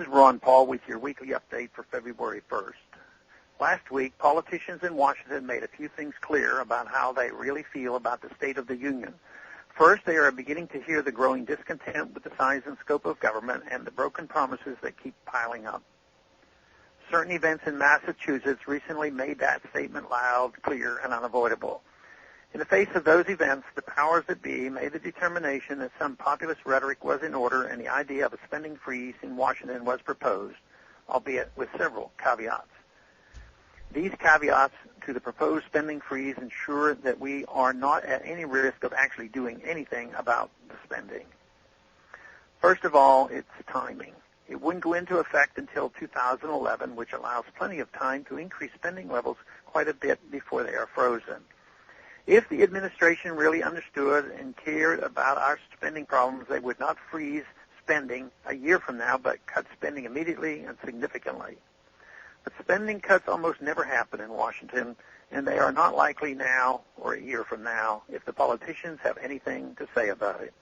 is Ron Paul with your weekly update for February 1st. Last week, politicians in Washington made a few things clear about how they really feel about the state of the union. First, they are beginning to hear the growing discontent with the size and scope of government and the broken promises that keep piling up. Certain events in Massachusetts recently made that statement loud, clear, and unavoidable. In the face of those events, the powers that be made the determination that some populist rhetoric was in order and the idea of a spending freeze in Washington was proposed, albeit with several caveats. These caveats to the proposed spending freeze ensure that we are not at any risk of actually doing anything about the spending. First of all, it's timing. It wouldn't go into effect until 2011, which allows plenty of time to increase spending levels quite a bit before they are frozen. If the administration really understood and cared about our spending problems, they would not freeze spending a year from now, but cut spending immediately and significantly. But spending cuts almost never happen in Washington, and they are not likely now or a year from now if the politicians have anything to say about it.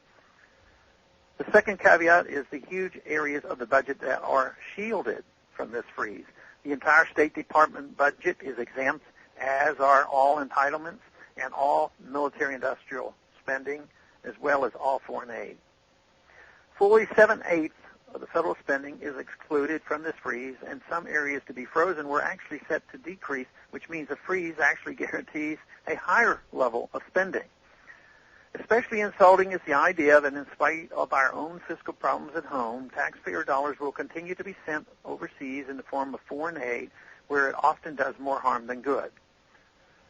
The second caveat is the huge areas of the budget that are shielded from this freeze. The entire State Department budget is exempt, as are all entitlements and all military-industrial spending, as well as all foreign aid. Fully 7/8 of the federal spending is excluded from this freeze, and some areas to be frozen were actually set to decrease, which means a freeze actually guarantees a higher level of spending. Especially insulting is the idea that in spite of our own fiscal problems at home, taxpayer dollars will continue to be sent overseas in the form of foreign aid, where it often does more harm than good.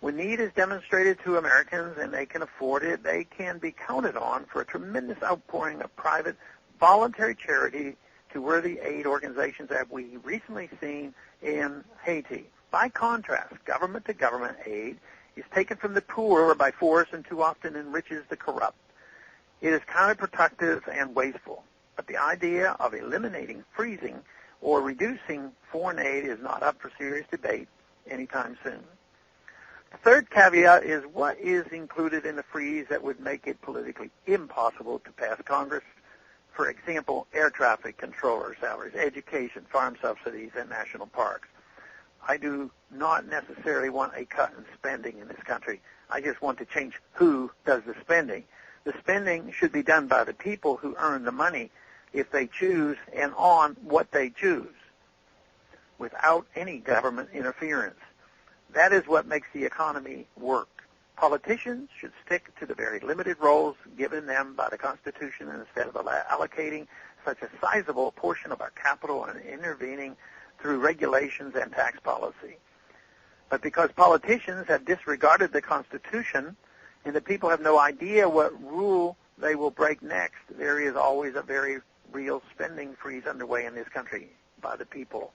When need is demonstrated to Americans and they can afford it, they can be counted on for a tremendous outpouring of private voluntary charity to worthy aid organizations that we recently seen in Haiti. By contrast, government-to-government aid is taken from the poor by force and too often enriches the corrupt. It is counterproductive and wasteful, but the idea of eliminating, freezing, or reducing foreign aid is not up for serious debate anytime soon. The third caveat is what is included in the freeze that would make it politically impossible to pass Congress. For example, air traffic controller salaries, education, farm subsidies, and national parks. I do not necessarily want a cut in spending in this country. I just want to change who does the spending. The spending should be done by the people who earn the money if they choose and on what they choose, without any government interference. That is what makes the economy work. Politicians should stick to the very limited roles given them by the Constitution instead of allocating such a sizable portion of our capital and intervening through regulations and tax policy. But because politicians have disregarded the Constitution and the people have no idea what rule they will break next, there is always a very real spending freeze underway in this country by the people.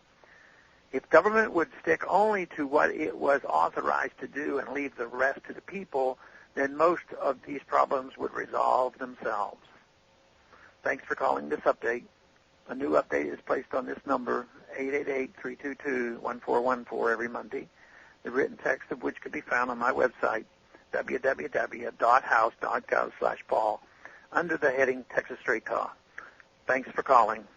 If government would stick only to what it was authorized to do and leave the rest to the people, then most of these problems would resolve themselves. Thanks for calling this update. A new update is placed on this number, 888-322-1414, every Monday, the written text of which can be found on my website, www.house.gov/Paul, under the heading Texas Straight Talk. Thanks for calling.